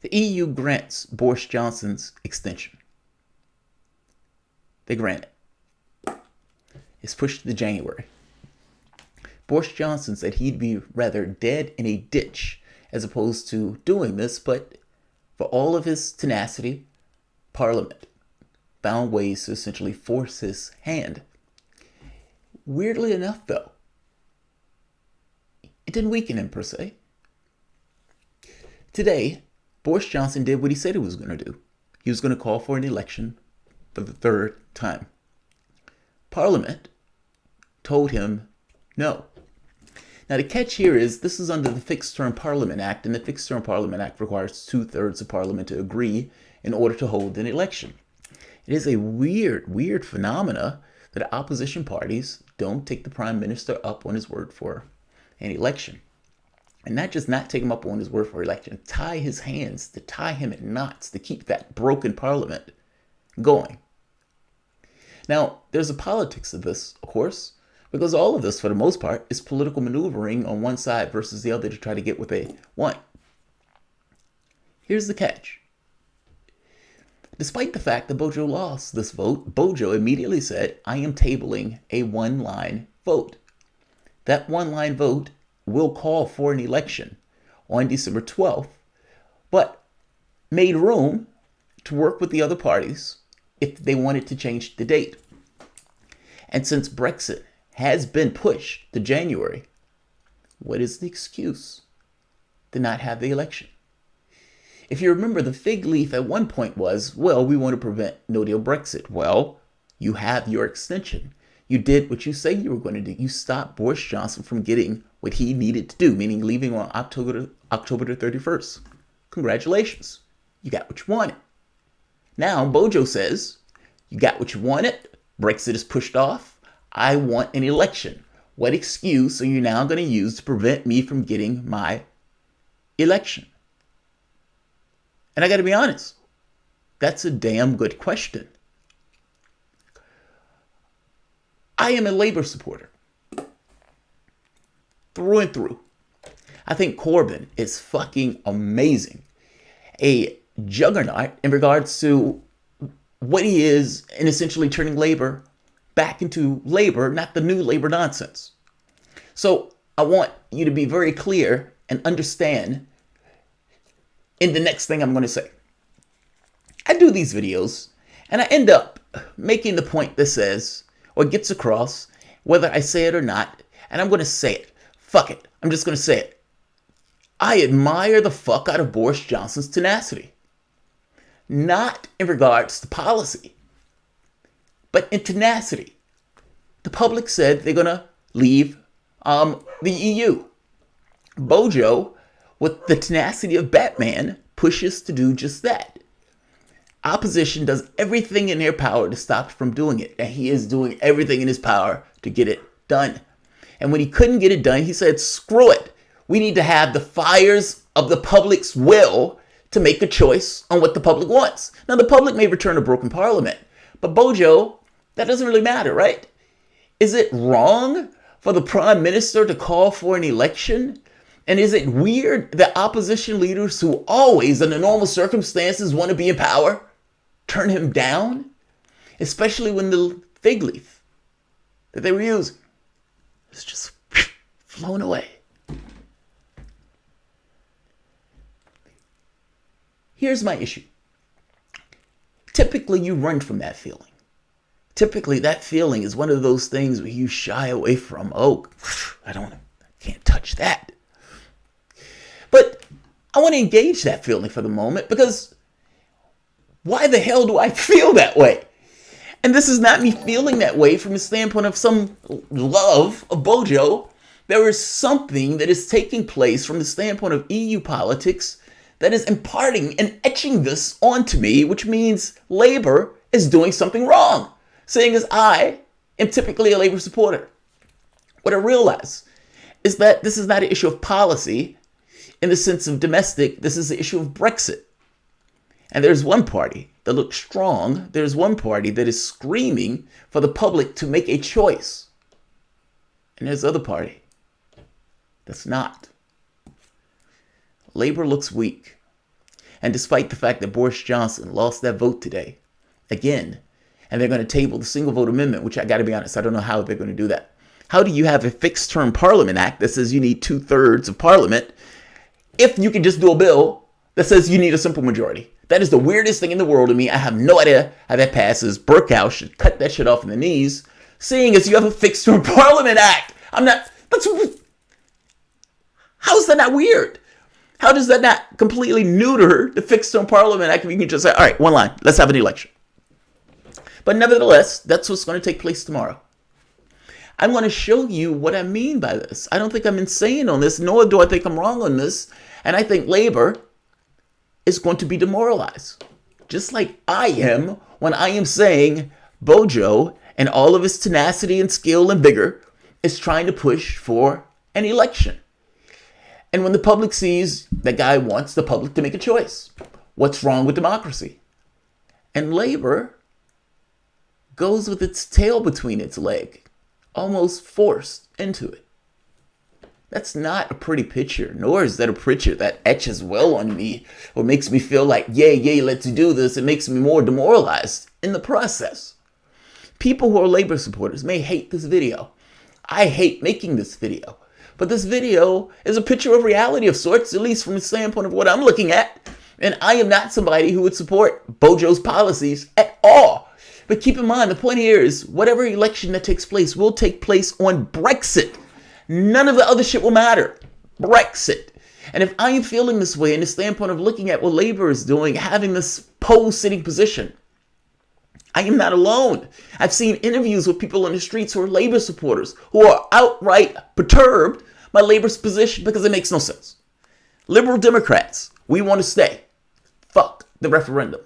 The EU grants Boris Johnson's extension. They grant it. It's pushed to January. Boris Johnson said he'd be rather dead in a ditch as opposed to doing this, but for all of his tenacity, Parliament found ways to essentially force his hand. Weirdly enough, though, it didn't weaken him per se. Today, Boris Johnson did what he said he was going to do. He was going to call for an election for the third time. Parliament told him no. Now, the catch here is this is under the Fixed Term Parliament Act, and the Fixed Term Parliament Act requires 2/3 of Parliament to agree in order to hold an election. It is a weird phenomena that opposition parties don't take the prime minister up on his word for an election. And not just not take him up on his word for election, tie his hands, to tie him in knots, to keep that broken parliament going. Now, there's a politics of this, of course, because all of this, for the most part, is political maneuvering on one side versus the other to try to get what they want. Here's the catch. Despite the fact that Bojo lost this vote, Bojo immediately said, I am tabling a one-line vote. That one-line vote will call for an election on December 12th, but made room to work with the other parties if they wanted to change the date. And since Brexit has been pushed to January, what is the excuse to not have the election? If you remember, the fig leaf at one point was, well, we want to prevent no-deal Brexit. Well, you have your extension. You did what you say you were going to do. You stopped Boris Johnson from getting what he needed to do, meaning leaving on October the 31st. Congratulations. You got what you wanted. Now, Bojo says, you got what you wanted. Brexit is pushed off. I want an election. What excuse are you now going to use to prevent me from getting my election? And I got to be honest, that's a damn good question. I am a Labour supporter, through and through. I think Corbyn is fucking amazing. A juggernaut in regards to what he is in essentially turning Labour back into Labour, not the new Labour nonsense. So I want you to be very clear and understand in the next thing I'm going to say. I do these videos and I end up making the point that says, or gets across, whether I say it or not, and I'm going to say it. Fuck it. I'm just going to say it. I admire the fuck out of Boris Johnson's tenacity. Not in regards to policy, but in tenacity. The public said they're going to leave the EU. Bojo, with the tenacity of Batman, pushes to do just that. Opposition does everything in their power to stop from doing it, and he is doing everything in his power to get it done. And when he couldn't get it done, he said, screw it. We need to have the fires of the public's will to make a choice on what the public wants. Now, the public may return a broken parliament, but Bojo, that doesn't really matter, right? Is it wrong for the prime minister to call for an election? And is it weird that opposition leaders who always, under normal circumstances, want to be in power, turn him down? Especially when the fig leaf that they were using is just flown away. Here's my issue. Typically, you run from that feeling. Typically, that feeling is one of those things where you shy away from. Oh, I can't touch that. But I want to engage that feeling for the moment, because why the hell do I feel that way? And this is not me feeling that way from the standpoint of some love of Bojo. There is something that is taking place from the standpoint of EU politics that is imparting and etching this onto me, which means Labour is doing something wrong, seeing as I am typically a Labour supporter. What I realize is that this is not an issue of policy in the sense of domestic. This is an issue of Brexit. And there's one party that looks strong. There's one party that is screaming for the public to make a choice. And there's the other party that's not. Labour looks weak. And despite the fact that Boris Johnson lost that vote today, again, and they're going to table the single vote amendment, which I got to be honest, I don't know how they're going to do that. How do you have a fixed term parliament act that says you need 2/3 of parliament if you can just do a bill that says you need a simple majority? That is the weirdest thing in the world to me. I have no idea how that passes. Burkow should cut that shit off in the knees, seeing as you have a fixed term parliament act. How is that not weird? How does that not completely neuter the fixed term parliament act if you can just say, all right, one line, let's have an election? But nevertheless, that's what's going to take place tomorrow. I'm going to show you what I mean by this. I don't think I'm insane on this, nor do I think I'm wrong on this. And I think Labour is going to be demoralized, just like I am when I am saying Bojo and all of his tenacity and skill and vigor is trying to push for an election. And when the public sees that guy wants the public to make a choice, what's wrong with democracy? And Labour goes with its tail between its legs, almost forced into it. That's not a pretty picture, nor is that a picture that etches well on me or makes me feel like, yay, let's do this. It makes me more demoralized in the process. People who are Labour supporters may hate this video. I hate making this video. But this video is a picture of reality of sorts, at least from the standpoint of what I'm looking at. And I am not somebody who would support Bojo's policies at all. But keep in mind, the point here is whatever election that takes place will take place on Brexit. None of the other shit will matter. Brexit. And if I am feeling this way in the standpoint of looking at what Labour is doing, having this pole-sitting position, I am not alone. I've seen interviews with people on the streets who are Labour supporters who are outright perturbed by Labour's position because it makes no sense. Liberal Democrats, we want to stay. Fuck the referendum.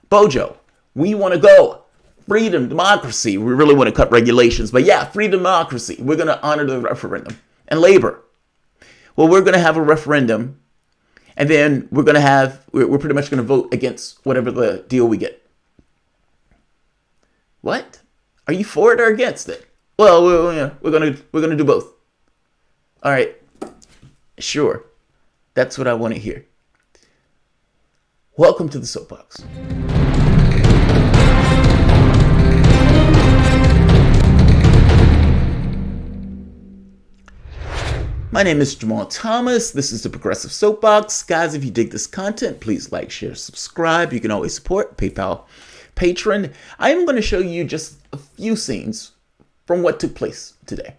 Bojo, we want to go. Freedom, democracy. We really want to cut regulations. But yeah, freedom, democracy. We're going to honor the referendum. And Labour, well, we're going to have a referendum. And then we're pretty much going to vote against whatever the deal we get. What? Are you for it or against it? Well, we're going to do both. All right. Sure. That's what I want to hear. Welcome to the Soapbox. My name is Jamarl Thomas. This is the Progressive Soapbox. Guys, if you dig this content, please like, share, subscribe. You can always support PayPal patron. I am going to show you just a few scenes from what took place today.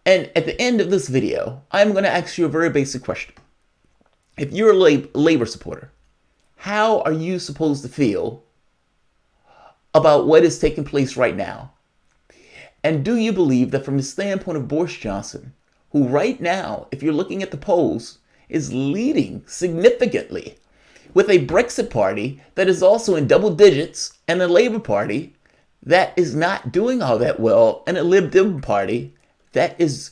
And at the end of this video, I'm going to ask you a very basic question. If you're a Labour supporter, how are you supposed to feel about what is taking place right now? And do you believe that from the standpoint of Boris Johnson, who right now, if you're looking at the polls, is leading significantly with a Brexit party that is also in double digits and a Labour party that is not doing all that well and a Lib Dem party that is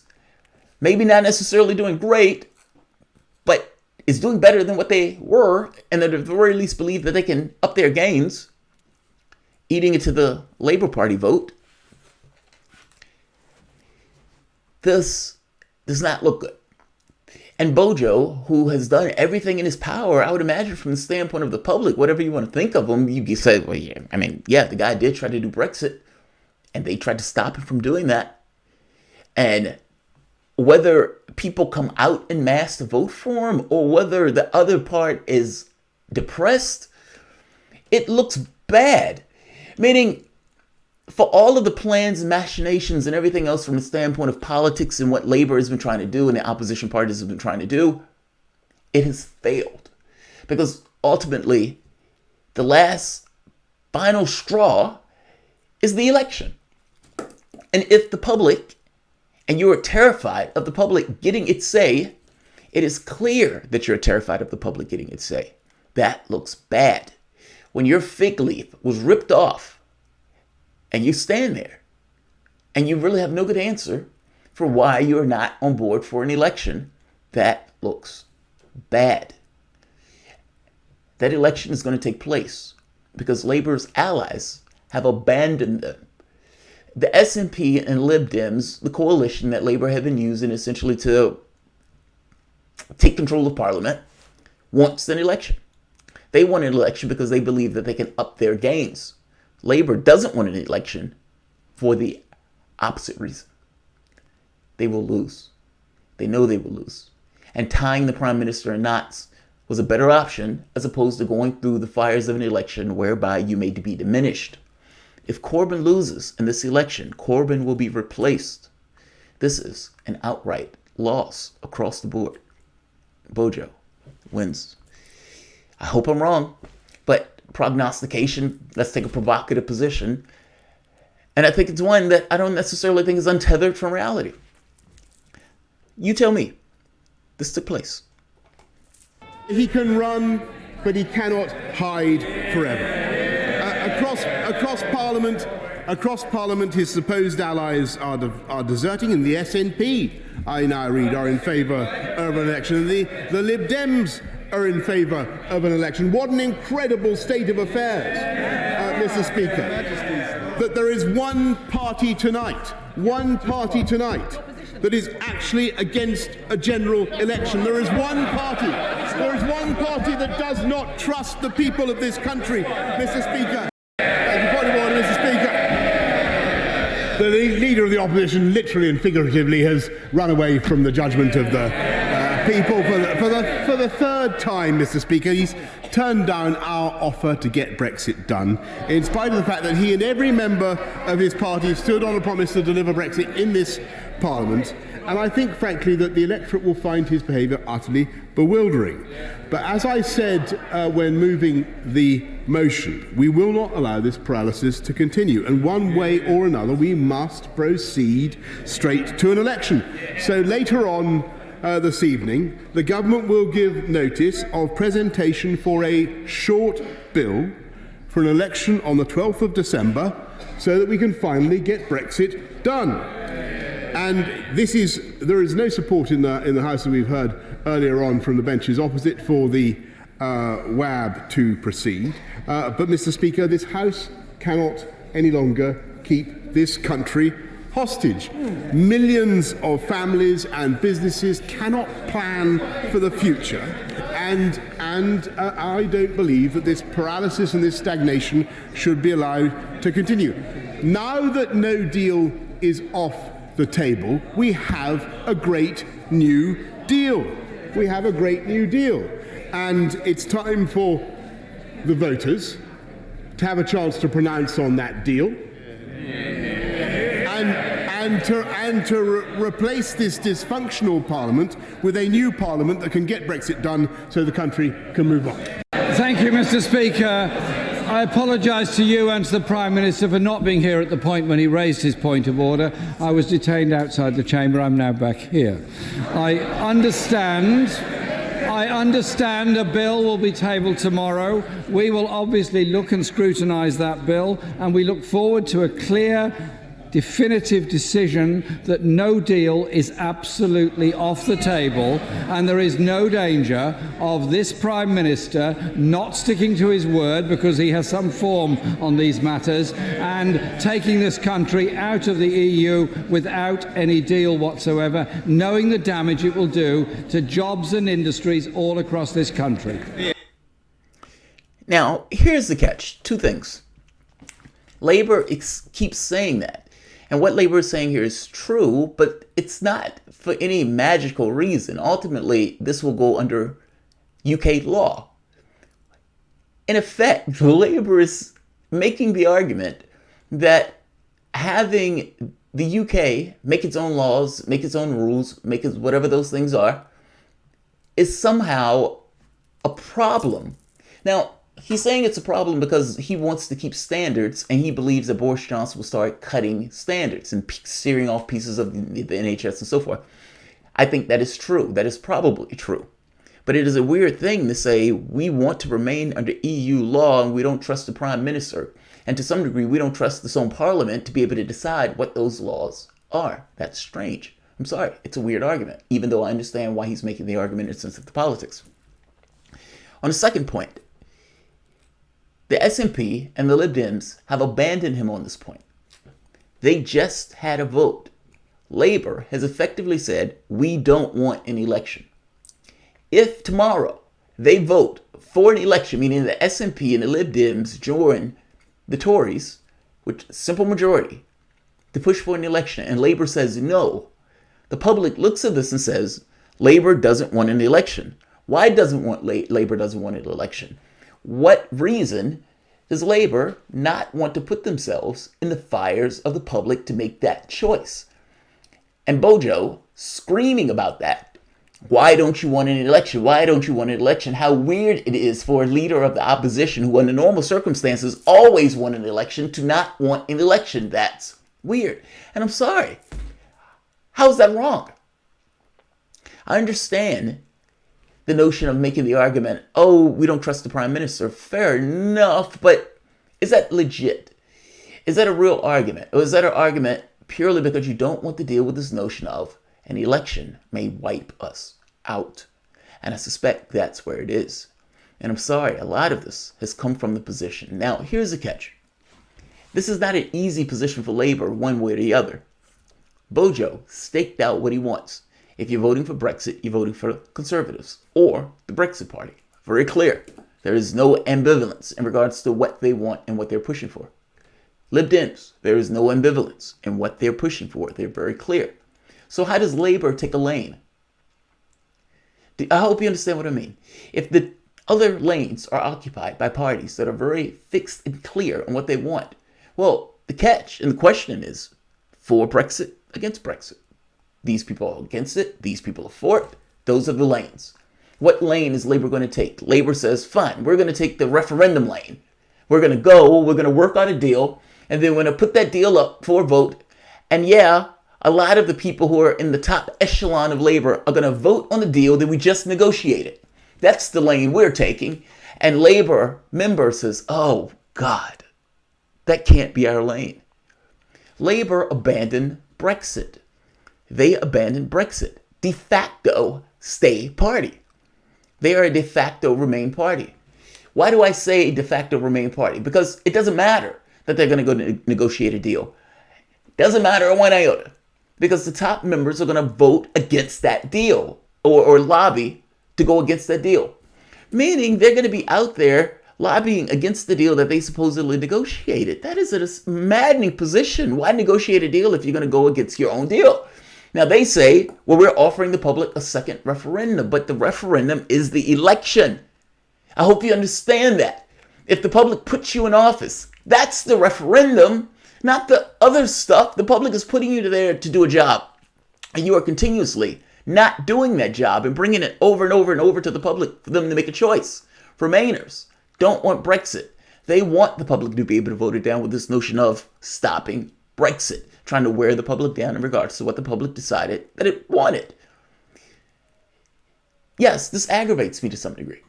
maybe not necessarily doing great, but is doing better than what they were, and at the very least believe that they can up their gains, eating into the Labour Party vote. This does not look good. And Bojo, who has done everything in his power, I would imagine from the standpoint of the public, whatever you want to think of him, you can say, well, yeah, the guy did try to do Brexit, and they tried to stop him from doing that. And whether people come out en masse to vote for him, or whether the other part is depressed, it looks bad. Meaning, for all of the plans and machinations and everything else from the standpoint of politics and what Labour has been trying to do and the opposition parties have been trying to do, it has failed. Because ultimately, the last final straw is the election. And if the public, and you are terrified of the public getting its say, it is clear that you're terrified of the public getting its say. That looks bad. When your fig leaf was ripped off, and you stand there, and you really have no good answer for why you're not on board for an election, that looks bad. That election is going to take place because Labour's allies have abandoned them. The SNP and Lib Dems, the coalition that Labour had been using essentially to take control of Parliament, wants an election. They want an election because they believe that they can up their gains. Labour doesn't want an election for the opposite reason. They will lose. They know they will lose. And tying the prime minister in knots was a better option as opposed to going through the fires of an election whereby you may be diminished. If Corbyn loses in this election, Corbyn will be replaced. This is an outright loss across the board. Bojo wins. I hope I'm wrong, but prognostication, let's take a provocative position. And I think it's one that I don't necessarily think is untethered from reality. You tell me, this took place. He can run, but he cannot hide forever. Across Parliament, his supposed allies are deserting, and the SNP, I now read, are in favour of an election. And the Lib Dems are in favour of an election. What an incredible state of affairs, Mr. Speaker. That there is one party tonight that is actually against a general election. There is one party that does not trust the people of this country, Mr. Speaker. Point of order, Mr. Speaker. The leader of the opposition, literally and figuratively, has run away from the judgment of the people for the third time, Mr. Speaker. He's turned down our offer to get Brexit done, in spite of the fact that he and every member of his party stood on a promise to deliver Brexit in this Parliament. And I think, frankly, that the electorate will find his behaviour utterly bewildering. But as I said when moving the motion, we will not allow this paralysis to continue. And one way or another, we must proceed straight to an election. So later on this evening, the government will give notice of presentation for a short bill for an election on the 12th of December so that we can finally get Brexit done. And there is no support in the House, that we've heard earlier on from the benches opposite, for the WAB to proceed. But, Mr. Speaker, this House cannot any longer keep this country hostage. Millions of families and businesses cannot plan for the future. And I don't believe that this paralysis and this stagnation should be allowed to continue. Now that no deal is off the table, we have a great new deal. And it's time for the voters to have a chance to pronounce on that deal and to replace this dysfunctional Parliament with a new Parliament that can get Brexit done so the country can move on. Thank you, Mr. Speaker. I apologise to you and to the Prime Minister for not being here at the point when he raised his point of order. I was detained outside the chamber. I'm now back here. I understand a bill will be tabled tomorrow. We will obviously look and scrutinise that bill, and we look forward to a clear, definitive decision that no deal is absolutely off the table, and there is no danger of this Prime Minister not sticking to his word because he has some form on these matters and taking this country out of the EU without any deal whatsoever, knowing the damage it will do to jobs and industries all across this country. Now, here's the catch. Two things. Labour keeps saying that. And what Labour is saying here is true, but it's not for any magical reason. Ultimately, this will go under UK law. In effect, Labour is making the argument that having the UK make its own laws, make its own rules, make it whatever those things are, is somehow a problem. Now, he's saying it's a problem because he wants to keep standards, and he believes that Boris Johnson will start cutting standards and searing off pieces of the NHS and so forth. I think that is true. That is probably true. But it is a weird thing to say we want to remain under EU law and we don't trust the Prime Minister. And to some degree, we don't trust this own Parliament to be able to decide what those laws are. That's strange. I'm sorry. It's a weird argument, even though I understand why he's making the argument in the sense of the politics. On the second point, the SNP and the Lib Dems have abandoned him on this point. They just had a vote. Labour has effectively said, we don't want an election. If tomorrow they vote for an election, meaning the SNP and the Lib Dems join the Tories, with simple majority, to push for an election, and Labour says no, the public looks at this and says, Labour doesn't want an election. Why Labour doesn't want an election? What reason does Labour not want to put themselves in the fires of the public to make that choice? And Bojo screaming about that. Why don't you want an election? Why don't you want an election? How weird it is for a leader of the opposition who under normal circumstances always want an election to not want an election. That's weird. And I'm sorry. How is that wrong? I understand the notion of making the argument, oh, we don't trust the prime minister. Fair enough, but is that legit? Is that a real argument? Or is that an argument purely because you don't want to deal with this notion of an election may wipe us out? And I suspect that's where it is. And I'm sorry, a lot of this has come from the position. Now, here's the catch. This is not an easy position for Labour one way or the other. Bojo staked out what he wants. If you're voting for Brexit, you're voting for Conservatives or the Brexit Party. Very clear. There is no ambivalence in regards to what they want and what they're pushing for. Lib Dems, there is no ambivalence in what they're pushing for. They're very clear. So how does Labour take a lane? I hope you understand what I mean. If the other lanes are occupied by parties that are very fixed and clear on what they want, well, the catch and the question is for Brexit, against Brexit. These people are against it. These people are for it. Those are the lanes. What lane is Labour going to take? Labour says, fine, we're going to take the referendum lane. We're going to work out a deal, and then we're going to put that deal up for a vote. And yeah, a lot of the people who are in the top echelon of Labour are going to vote on the deal that we just negotiated. That's the lane we're taking. And Labour member says, oh, God, that can't be our lane. Labour abandoned Brexit. They abandoned Brexit. De facto stay party. They are a de facto Remain party. Why do I say de facto Remain party? Because it doesn't matter that they're going to go negotiate a deal. Doesn't matter one iota. Because the top members are going to vote against that deal or lobby to go against that deal. Meaning they're going to be out there lobbying against the deal that they supposedly negotiated. That is a maddening position. Why negotiate a deal if you're going to go against your own deal? Now they say, well, we're offering the public a second referendum, but the referendum is the election. I hope you understand that. If the public puts you in office, that's the referendum, not the other stuff. The public is putting you there to do a job, and you are continuously not doing that job and bringing it over and over and over to the public for them to make a choice. Remainers don't want Brexit. They want the public to be able to vote it down with this notion of stopping Brexit, trying to wear the public down in regards to what the public decided that it wanted. Yes, this aggravates me to some degree.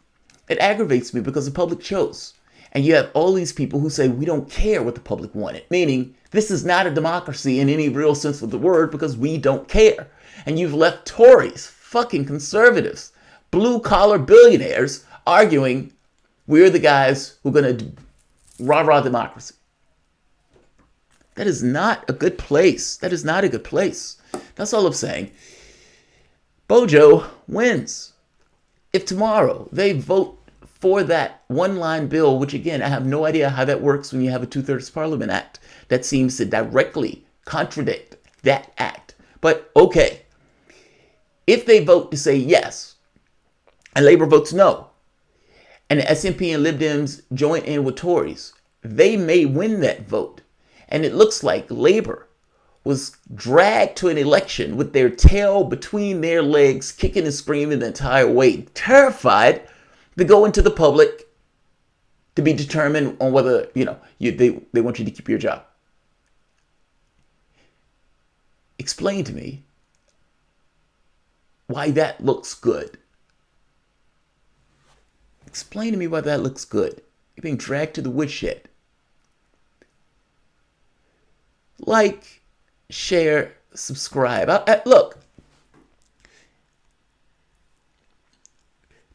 It aggravates me because the public chose. And you have all these people who say, we don't care what the public wanted. Meaning, this is not a democracy in any real sense of the word because we don't care. And you've left Tories, fucking conservatives, blue-collar billionaires arguing, we're the guys who are going to rah-rah democracy. That is not a good place. That is not a good place. That's all I'm saying. Bojo wins. If tomorrow they vote for that one-line bill, which again, I have no idea how that works when you have a 2/3 Parliament Act that seems to directly contradict that act. But okay, if they vote to say yes, and Labour votes no, and the SNP and Lib Dems join in with Tories, they may win that vote. And it looks like Labour was dragged to an election with their tail between their legs, kicking and screaming the entire way, terrified to go into the public to be determined on whether, they want you to keep your job. Explain to me why that looks good. Explain to me why that looks good. You're being dragged to the woodshed. Like, share, subscribe. Look,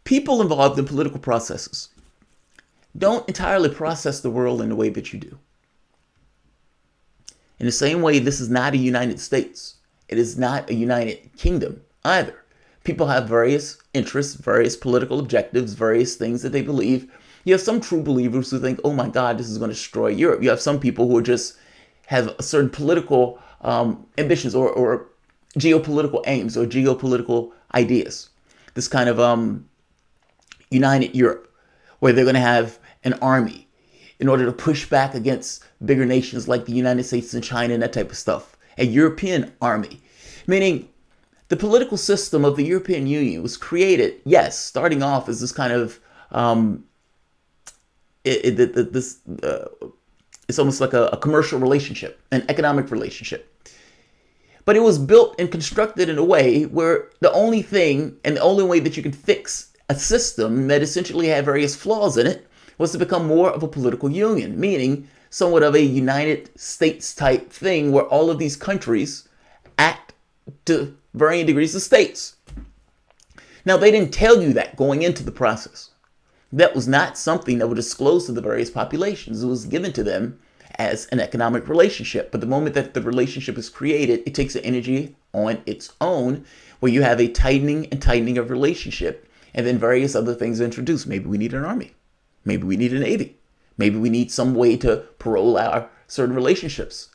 people involved in political processes don't entirely process the world in the way that you do. In the same way, this is not a United States. It is not a United Kingdom either. People have various interests, various political objectives, various things that they believe. You have some true believers who think, oh my God, this is going to destroy Europe. You have some people who are just have certain political ambitions or geopolitical aims or geopolitical ideas. This kind of united Europe, where they're going to have an army in order to push back against bigger nations like the United States and China and that type of stuff. A European army, meaning the political system of the European Union was created, yes, starting off as this kind of, it's almost like a commercial relationship, an economic relationship. But it was built and constructed in a way where the only thing and the only way that you can fix a system that essentially had various flaws in it was to become more of a political union, meaning somewhat of a United States type thing where all of these countries act to varying degrees of states. Now, they didn't tell you that going into the process. That was not something that was disclosed to the various populations. It was given to them as an economic relationship. But the moment that the relationship is created, it takes an energy on its own where you have a tightening and tightening of relationship. And then various other things are introduced. Maybe we need an army. Maybe we need a navy. Maybe we need some way to parole our certain relationships.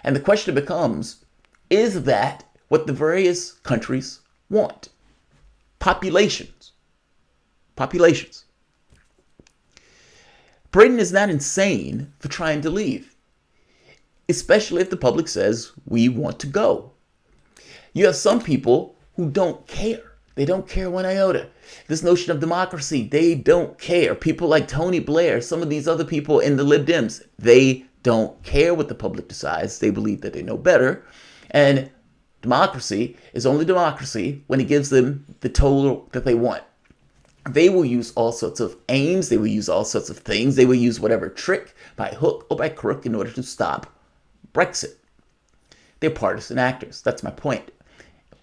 And the question becomes, is that what the various countries want? Populations. Britain is not insane for trying to leave, especially if the public says we want to go. You have some people who don't care. They don't care one iota. This notion of democracy, they don't care. People like Tony Blair, some of these other people in the Lib Dems, they don't care what the public decides. They believe that they know better. And democracy is only democracy when it gives them the total that they want. They will use all sorts of aims. They will use all sorts of things. They will use whatever trick by hook or by crook in order to stop Brexit. They're partisan actors. That's my point.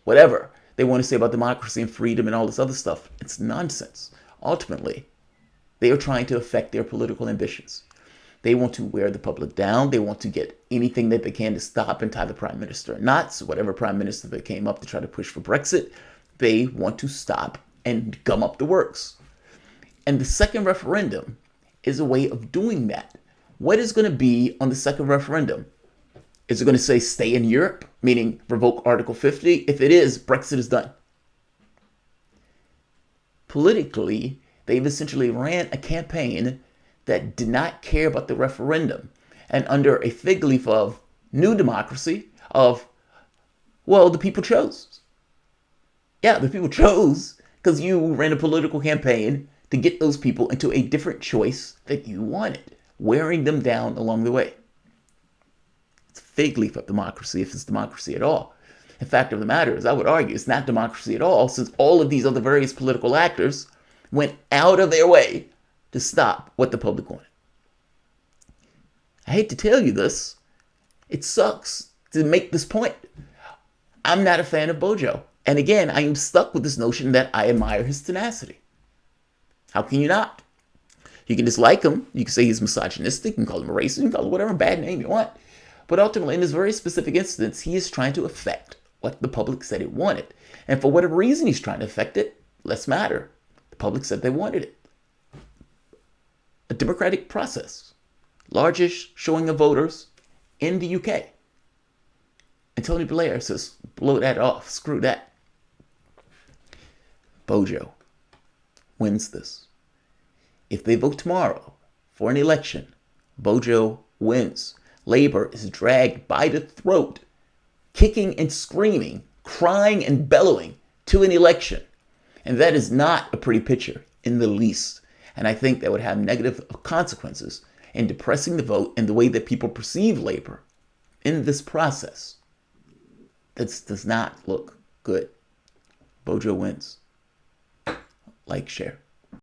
Whatever they want to say about democracy and freedom and all this other stuff, it's nonsense. Ultimately, they are trying to affect their political ambitions. They want to wear the public down. They want to get anything that they can to stop and tie the prime minister in knots. Whatever prime minister that came up to try to push for Brexit, they want to stop and gum up the works. And the second referendum is a way of doing that. What is going to be on the second referendum? Is it going to say stay in Europe, meaning revoke Article 50? If it is, Brexit is done. Politically, they've essentially ran a campaign that did not care about the referendum. And under a fig leaf of new democracy, of, well, the people chose. Yeah, the people chose because you ran a political campaign to get those people into a different choice that you wanted, wearing them down along the way. It's a fig leaf of democracy, if it's democracy at all. The fact of the matter is, I would argue it's not democracy at all, since all of these other various political actors went out of their way to stop what the public wanted. I hate to tell you this. It sucks to make this point. I'm not a fan of Bojo. And again, I am stuck with this notion that I admire his tenacity. How can you not? You can dislike him. You can say he's misogynistic. You can call him a racist. You can call him whatever bad name you want. But ultimately, in this very specific instance, he is trying to affect what the public said it wanted. And for whatever reason he's trying to affect it, less matter. The public said they wanted it. A democratic process. Largest showing of voters in the UK. And Tony Blair says, blow that off. Screw that. Bojo wins this. If they vote tomorrow for an election, Bojo wins. Labour is dragged by the throat, kicking and screaming, crying and bellowing to an election. And that is not a pretty picture in the least. And I think that would have negative consequences in depressing the vote and the way that people perceive Labour in this process. This does not look good. Bojo wins. Like, share.